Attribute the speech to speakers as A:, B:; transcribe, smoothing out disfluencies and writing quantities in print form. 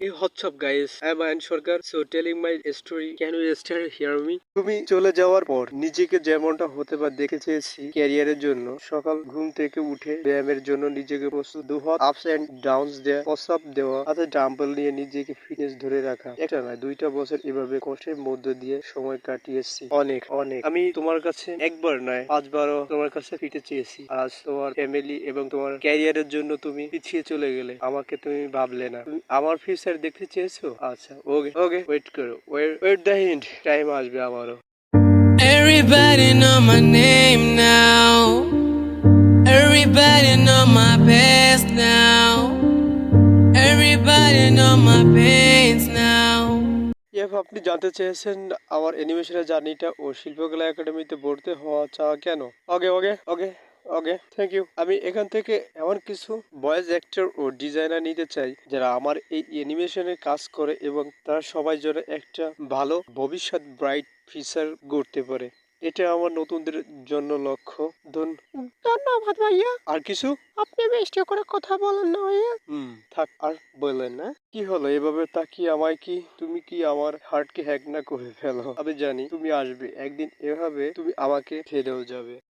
A: Hey, what's up, guys? I'm Ayan Sarkar. So, telling my story. Can you start hear me? তুমি চলে যাওয়ার পর নিজেকে যেমনটা হতে বা দেখে চেয়েছি ক্যারিয়ারের জন্য সকাল ঘুম থেকে উঠে ব্যায়ামের জন্য নিজেকে প্রস্তুত দুহাত আপস এন্ড ডাউনস দেওয়া প্রস্রাব দেওয়া হাতে ডাম্বেল নিয়ে নিজেকে ফিটনেস ধরে রাখা একটা নয় 2টা বছর এভাবে কষ্টের মধ্য দিয়ে সময় কাটিয়েছি অনেক অনেক আমি তোমার কাছে একবার নয় 5বারও তোমার কাছে ফিরতে চেয়েছি আজ তোমার ফ্যামিলি এবং তোমার ক্যারিয়ারের জন্য তুমি পিছিয়ে চলে গেলে আমাকে তুমি ভাবলে না তুমি আমার ফিউচার দেখতে চেয়েছো আচ্ছা ওকে ওকে ওয়েট করো ওয়েট দ্য হিন্ট টাইম আসবে আমারও
B: Everybody know my name now. Everybody know my past now. Everybody know my pains now.
A: আপনি জানতে চেয়েছেন আমার অ্যানিমেশনের জার্নিটা ও শিল্পকলা একাডেমিতে ভর্তি হওয়া চাওয়া কেন ওকে ওকে ওকে ওকে থ্যাংক ইউ আমি এখান থেকে এমন কিছু ভয়েস অ্যাক্টর ও ডিজাইনার নিতে চাই যারা আমার এই অ্যানিমেশনে কাজ করে এবং তারা সবাই যেন একটা ভালো ভবিষ্যৎ ব্রাইট ফিচার গড়তে পারে এটা আমার নতুনদের জন্য লক্ষ্য ধন্যবাদ ভাইয়া আর কিছু আপনি বেশি করে কথা বলেন না ভাইয়া থাক আর বললেন না কি হলো এভাবে তাকিয়ে আমায় কি তুমি কি আমার হার্টকে হ্যাক না করে ফেলো আমি জানি তুমি আসবে একদিন এভাবে তুমি আমাকে ফেলেও যাবে